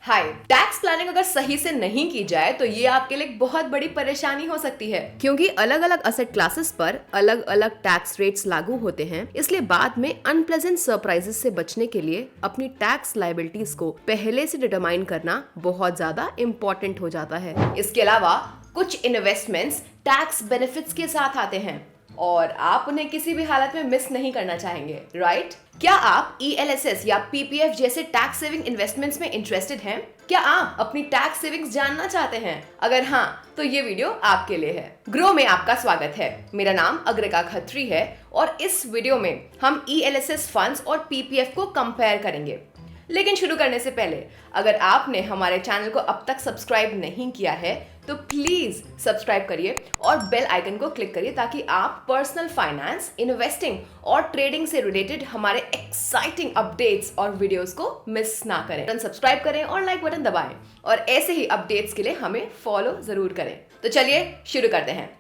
हाय, tax planning अगर सही से नहीं की जाए तो ये आपके लिए एक बहुत बड़ी परेशानी हो सकती है, क्योंकि अलग अलग असेट क्लासेस पर अलग अलग टैक्स रेट्स लागू होते हैं। इसलिए बाद में अनप्लेजेंट सरप्राइजेस से बचने के लिए अपनी टैक्स लायबिलिटीज को पहले से डिटरमाइन करना बहुत ज्यादा इम्पोर्टेंट हो जाता है। इसके अलावा कुछ इन्वेस्टमेंट्स टैक्स बेनिफिट्स के साथ आते हैं और आप उन्हें किसी भी हालत में मिस नहीं करना चाहेंगे, राइट? क्या आप ELSS या PPF जैसे टैक्स सेविंग इन्वेस्टमेंट्स में इंटरेस्टेड हैं? क्या आप अपनी टैक्स सेविंग्स जानना चाहते हैं? अगर हाँ, तो ये वीडियो आपके लिए है। ग्रो में आपका स्वागत है। मेरा नाम अग्रिका खत्री है और इस वीडियो में हम ELSS फंड्स और PPF को कंपेयर करेंगे। लेकिन शुरू करने से पहले अगर आपने हमारे चैनल को अब तक सब्सक्राइब नहीं किया है तो प्लीज सब्सक्राइब करिए और बेल आइकन को क्लिक करिए ताकि आप पर्सनल फाइनेंस, इन्वेस्टिंग और ट्रेडिंग से रिलेटेड हमारे एक्साइटिंग अपडेट्स और वीडियोस को मिस ना करें। सब्सक्राइब करें और लाइक बटन दबाएं और ऐसे ही अपडेट्स के लिए हमें फॉलो जरूर करें। तो चलिए शुरू करते हैं।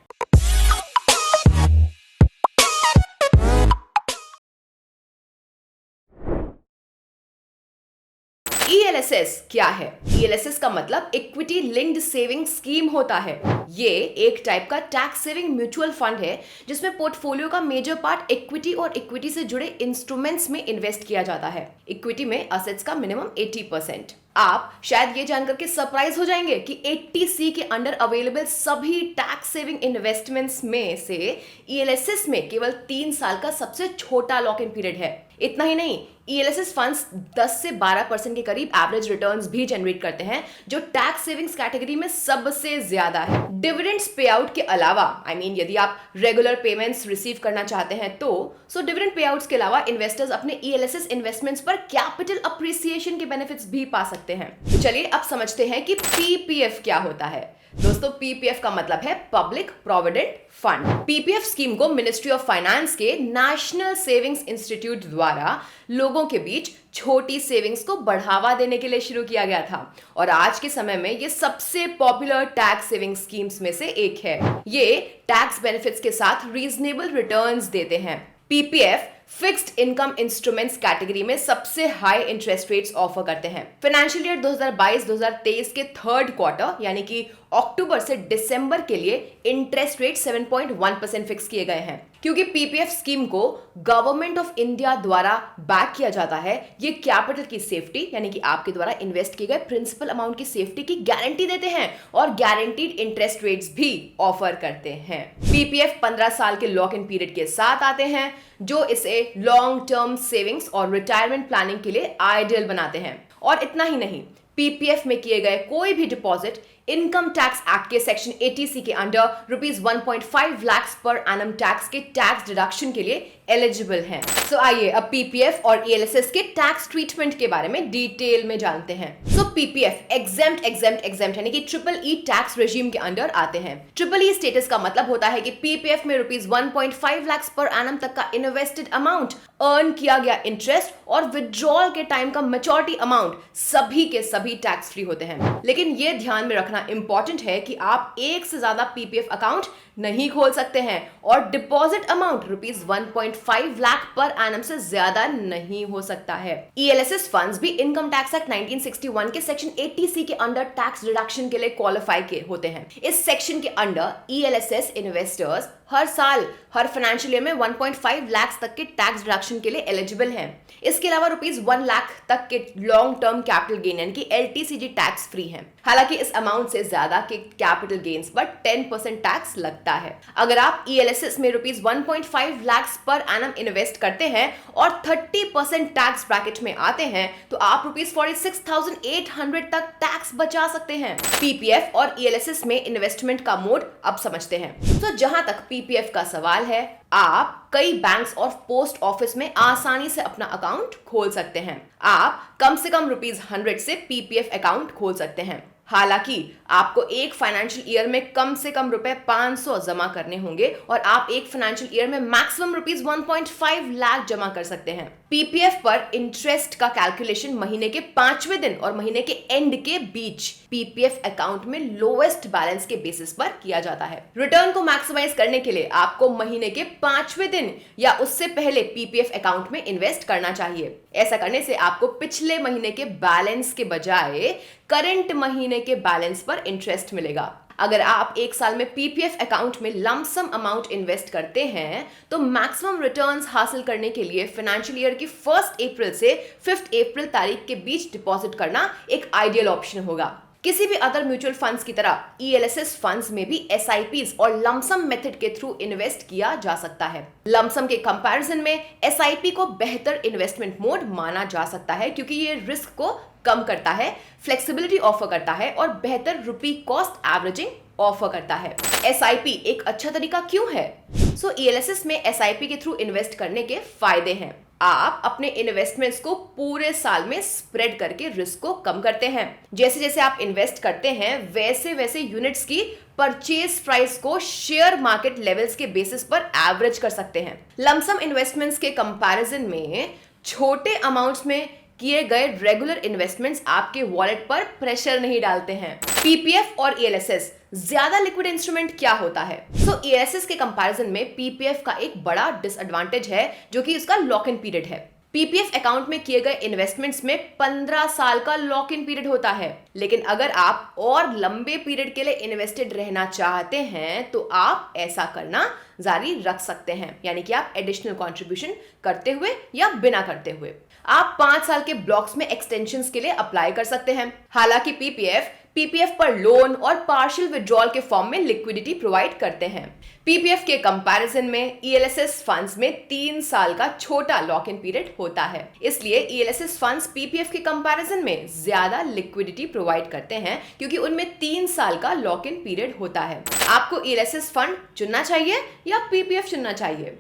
ELSS क्या है? ELSS का मतलब इक्विटी लिंक्ड सेविंग स्कीम होता है। ये एक टाइप का टैक्स सेविंग म्यूचुअल फंड है जिसमें पोर्टफोलियो का मेजर पार्ट इक्विटी और इक्विटी से जुड़े इंस्ट्रूमेंट्स में इन्वेस्ट किया जाता है। इक्विटी में असेट्स का मिनिमम 80%। आप शायद ये जानकर के सरप्राइज हो जाएंगे कि 80C के अंडर अवेलेबल सभी टैक्स सेविंग इन्वेस्टमेंट्स में से ELSS में केवल 3 साल का सबसे छोटा लॉक इन पीरियड है। इतना ही नहीं, ELSS फंड्स 10 से 12% के करीब एवरेज रिटर्न्स भी जनरेट करते हैं, जो टैक्स सेविंग्स कैटेगरी में सबसे ज्यादा है। डिविडेंड्स पे आउट के अलावा यदि आप रेगुलर पेमेंट्स रिसीव करना चाहते हैं तो डिविडेंड पे आउट्स के अलावा इन्वेस्टर्स अपने ELSS इन्वेस्टमेंट्स पर कैपिटल अप्रिसिएशन के बेनिफिट्स भी पा सकते हैं। तो चलिए अब समझते हैं कि PPF क्या होता है। दोस्तों, PPF का मतलब है public provident fund. PPF scheme को मिनिस्ट्री ऑफ फाइनेंस के नेशनल सेविंग्स इंस्टीट्यूट द्वारा लोगों के बीच छोटी सेविंग्स को बढ़ावा देने के लिए शुरू किया गया था और आज के समय में ये सबसे पॉपुलर टैक्स सेविंग स्कीम्स में से एक है। ये टैक्स बेनिफिट्स के साथ रीजनेबल रिटर्न्स देते हैं। PPF fixed income instruments category में सबसे हाई इंटरेस्ट रेट्स ऑफर करते हैं। फाइनेंशियल ईयर 2022-2023 के थर्ड क्वार्टर यानी कि अक्टूबर से दिसंबर के लिए इंटरेस्ट रेट 7.1% फिक्स किए गए हैं। क्योंकि PPF स्कीम को गवर्नमेंट ऑफ इंडिया द्वारा बैक किया जाता है, ये कैपिटल की सेफ्टी यानी कि आपके द्वारा इन्वेस्ट किए गए प्रिंसिपल अमाउंट की सेफ्टी की गारंटी देते हैं और गारंटीड इंटरेस्ट रेट्स भी ऑफर करते हैं। PPF 15 साल के लॉक इन पीरियड के साथ आते हैं, जो इसे लॉन्ग टर्म सेविंग्स और रिटायरमेंट प्लानिंग के लिए आइडियल बनाते हैं। और इतना ही नहीं, PPF में किए गए कोई भी डिपॉजिट इनकम टैक्स एक्ट के सेक्शन 80C के under ₹1.5 lakh per annum tax के टैक्स डिडक्शन के लिए एलिजिबल हैं। सो आइए अब PPF और ELSS के टैक्स ट्रीटमेंट के बारे में डिटेल में जानते हैं। सो PPF एग्जेम्प्ट यानी कि EEE टैक्स रेजिम के अंडर आते हैं। EEE स्टेटस का मतलब होता है कि PPF में ₹1.5 लाख पर एनम तक का इन्वेस्टेड अमाउंट, अर्न किया गया इंटरेस्ट और विड्रॉल के टाइम का मैच्योरिटी अमाउंट सभी के सभी टैक्स फ्री होते हैं। लेकिन ये ध्यान में रखना इंपॉर्टेंट है कि आप एक से ज्यादा PPF अकाउंट नहीं खोल सकते हैं और deposit amount ₹1.5 lakh per annum से ज्यादा नहीं हो सकता है। ELSS फंड्स भी इनकम टैक्स एक्ट 1961 के सेक्शन 80C के अंडर टैक्स रिडक्शन के लिए क्वालिफाई के होते हैं। इस सेक्शन के अंडर ELSS इन्वेस्टर्स हर साल, हर फाइनेंशियल ईयर में 1.5 लाख तक के टैक्स डिडक्शन के लिए एलिजिबल हैं। इसके अलावा ₹1 लाख तक के लॉन्ग टर्म कैपिटल गेन यानी कि LTCG टैक्स फ्री हैं। हालांकि इस अमाउंट से ज्यादा के कैपिटल गेन्स पर 10% टैक्स लगता है। अगर आप ELSS में ₹1.5 लाख पर एनम इन्वेस्ट करते हैं और 30% टैक्स ब्रैकेट में आते हैं तो आप ₹46,800 तक टैक्स बचा सकते हैं। PPF और ELSS में इन्वेस्टमेंट का मोड अब समझते हैं। तो जहां तक PPF का सवाल है, आप कई बैंक्स और पोस्ट ऑफिस में आसानी से अपना अकाउंट खोल सकते हैं। आप कम से कम ₹100 से PPF अकाउंट खोल सकते हैं। हालांकि आपको एक फाइनेंशियल ईयर में कम से कम ₹500 जमा करने होंगे और आप एक फाइनेंशियल ईयर में मैक्सिमम ₹1.5 लाख जमा कर सकते हैं। PPF पर इंटरेस्ट का कैलकुलेशन महीने के 5वें दिन और महीने के एंड के बीच PPF अकाउंट में लोएस्ट बैलेंस के बेसिस पर किया जाता है। रिटर्न को मैक्सिमाइज करने के लिए आपको महीने के 5वें दिन या उससे पहले PPF अकाउंट में इन्वेस्ट करना चाहिए। ऐसा करने से आपको पिछले महीने के बैलेंस के बजाय करंट महीने के बैलेंस पर इंटरेस्ट मिलेगा। अगर आप एक साल में पीपीएफ अकाउंट में लमसम अमाउंट इन्वेस्ट करते हैं तो मैक्सिमम रिटर्न्स हासिल करने के लिए फाइनेंशियल ईयर की 1 अप्रैल से 5 अप्रैल तारीख के बीच डिपॉजिट करना एक आइडियल ऑप्शन होगा। किसी भी अदर म्यूचुअल फंड्स की तरह ईएलएसएस फंड्स में भी एसआईपीज और लमसम मेथड के थ्रू इन्वेस्ट किया जा सकता है। लमसम के कंपैरिजन में एसआईपी को बेहतर इन्वेस्टमेंट मोड माना जा सकता है क्योंकि ये रिस्क को कम करता है, फ्लेक्सिबिलिटी ऑफर करता है और बेहतर रुपी कॉस्ट एवरेजिंग ऑफर करता है। एसआईपी एक अच्छा तरीका क्यों है? ईएलएसएस में एसआईपी के थ्रू इन्वेस्ट करने के फायदे हैं। आप अपने इन्वेस्टमेंट्स को पूरे साल में स्प्रेड करके रिस्क को कम करते हैं। जैसे जैसे आप इन्वेस्ट करते हैं वैसे वैसे यूनिट्स की परचेज प्राइस को शेयर मार्केट लेवल्स के बेसिस पर एवरेज कर सकते हैं। लमसम इन्वेस्टमेंट्स के कंपैरिजन में छोटे अमाउंट्स में किए गए रेगुलर इन्वेस्टमेंट्स आपके वॉलेट पर प्रेशर नहीं डालते हैं। पीपीएफ और ईएलएसएस ज्यादा लिक्विड इंस्ट्रूमेंट क्या होता है? ईएलएसएस के कंपैरिजन में पीपीएफ का एक बड़ा डिसएडवांटेज है जो कि उसका लॉक इन पीरियड है। पीपीएफ अकाउंट में किए गए इन्वेस्टमेंट्स में 15 साल का लॉक इन पीरियड होता है, लेकिन अगर आप और लंबे पीरियड के लिए इन्वेस्टेड रहना चाहते हैं तो आप ऐसा करना जारी रख सकते हैं, यानी कि आप एडिशनल कंट्रीब्यूशन करते हुए या बिना करते हुए। आप 5 साल के ब्लॉक्स में एक्सटेंशंस के लिए अप्लाई कर सकते हैं। हालांकि पीपीएफ पर लोन और पार्शियल विड्रॉल के फॉर्म में लिक्विडिटी प्रोवाइड करते हैं। पीपीएफ के कंपैरिजन में ईएलएसएस फंड्स में 3 साल का छोटा लॉक इन पीरियड होता है, इसलिए ईएलएसएस फंड्स पीपीएफ के कंपैरिजन में ज्यादा लिक्विडिटी प्रोवाइड करते हैं क्योंकि उनमें 3 साल का लॉक इन पीरियड होता है। आपको ईएलएसएस फंड चुनना चाहिए या पीपीएफ चुनना चाहिए?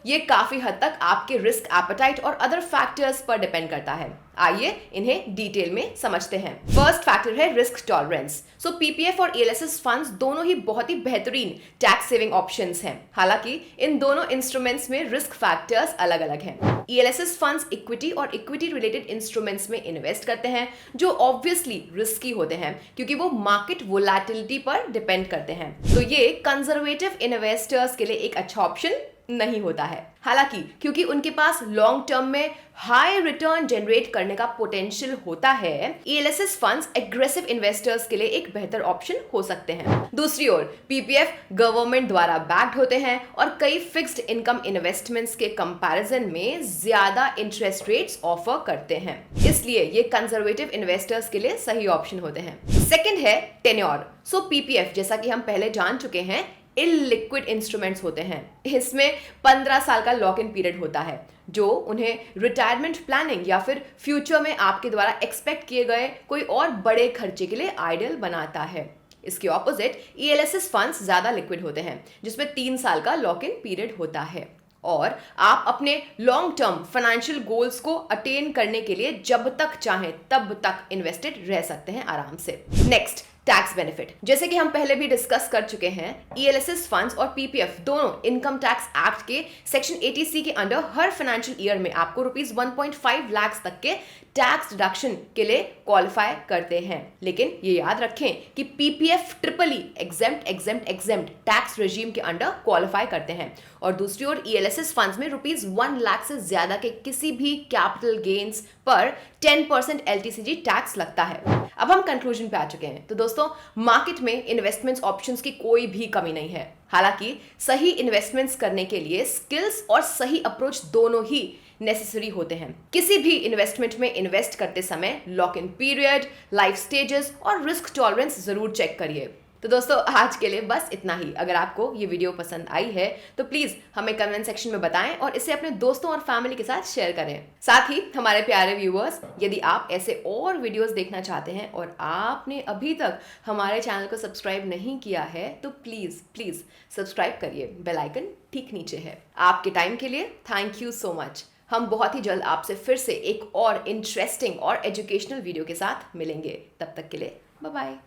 ये काफी हद तक आपके रिस्क एपेटाइट और अदर फैक्टर्स पर डिपेंड करता है। आइए इन्हें डिटेल में समझते हैं। फर्स्ट फैक्टर है रिस्क टॉलरेंस। पीपीएफ और ईएलएसएस फंड्स दोनों ही बहुत ही बेहतरीन टैक्स सेविंग ऑप्शंस हैं। हालांकि इन दोनों इंस्ट्रूमेंट्स में रिस्क फैक्टर्स अलग अलग हैं। ईएलएसएस फंड्स इक्विटी और इक्विटी रिलेटेड इंस्ट्रूमेंट्स में इन्वेस्ट करते हैं जो ऑब्वियसली रिस्की होते हैं क्योंकि वो मार्केट वोलेटिलिटी पर डिपेंड करते हैं। ये कंजर्वेटिव इन्वेस्टर्स के लिए एक अच्छा ऑप्शन नहीं होता है। हालांकि क्योंकि उनके पास लॉन्ग टर्म में हाई रिटर्न जनरेट करने का पोटेंशियल होता है, ईएलएसएस फंड्स एग्रेसिव इन्वेस्टर्स के लिए एक बेहतर ऑप्शन हो सकते हैं। दूसरी ओर पीपीएफ गवर्नमेंट द्वारा बैक्ड होते हैं और कई फिक्स्ड इनकम इन्वेस्टमेंट्स के कंपैरिजन में ज्यादा इंटरेस्ट रेट्स ऑफर करते हैं, इसलिए ये कंजर्वेटिव इन्वेस्टर्स के लिए सही ऑप्शन होते हैं। सेकेंड है टेन्योर। पीपीएफ जैसा कि हम पहले जान चुके हैं इललिक्विड इंस्ट्रूमेंट्स होते हैं। इसमें 15 साल का लॉक इन पीरियड होता है जो उन्हें रिटायरमेंट प्लानिंग या फिर फ्यूचर में आपके द्वारा एक्सपेक्ट किए गए कोई और बड़े खर्चे के लिए आइडियल बनाता है। इसके ऑपोजिट ईएलएसएस फंड्स ज्यादा लिक्विड होते हैं जिसमें 3 साल का लॉक इन पीरियड होता है और आप अपने लॉन्ग टर्म फाइनेंशियल गोल्स को अटेन करने के लिए जब तक चाहें तब तक इन्वेस्टेड रह सकते हैं आराम से। Next, tax benefit. जैसे कि हम पहले भी डिस्कस कर चुके हैं, ईएलएसएस फंड्स और पीपीएफ दोनों इनकम टैक्स एक्ट के सेक्शन 80C के अंडर हर फाइनेंशियल ईयर में आपको रुपीस 1.5 लाख तक के टैक्स डिडक्शन के लिए क्वालिफाई करते हैं। लेकिन ये याद रखें कि पीपीएफ ट्रिपली एग्जेम्प्ट टैक्स रेजिम के अंडर क्वालिफाई करते हैं और दूसरी ओर ईएलएसएस फंड्स में रुपीस 1 लाख से ज्यादा के किसी भी कैपिटल गेन्स पर 10% एलटीसीजी टैक्स लगता है। अब हम कंक्लूजन पे आ चुके हैं। तो दोस्तों, मार्केट में इन्वेस्टमेंट्स ऑप्शंस की कोई भी कमी नहीं है। हालांकि सही इन्वेस्टमेंट्स करने के लिए स्किल्स और सही अप्रोच दोनों ही नेसेसरी होते हैं। किसी भी इन्वेस्टमेंट में इन्वेस्ट करते समय lock in period, life stages और रिस्क टॉलरेंस जरूर चेक करिए। तो दोस्तों, आज के लिए बस इतना ही। अगर आपको ये वीडियो पसंद आई है तो प्लीज हमें कमेंट सेक्शन में बताएं और इसे अपने दोस्तों और फैमिली के साथ शेयर करें। साथ ही हमारे प्यारे व्यूअर्स, यदि आप ऐसे और वीडियोस देखना चाहते हैं और आपने अभी तक हमारे चैनल को सब्सक्राइब नहीं किया है तो प्लीज सब्सक्राइब करिए। बेल आइकन ठीक नीचे है। आपके टाइम के लिए थैंक यू सो मच। हम बहुत ही जल्द आपसे फिर से एक और इंटरेस्टिंग और एजुकेशनल वीडियो के साथ मिलेंगे। तब तक के लिए bye bye.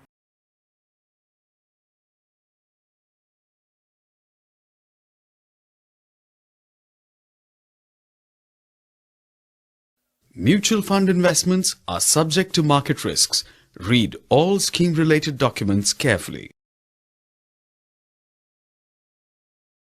Mutual fund investments are subject to market risks. Read all scheme-related documents carefully.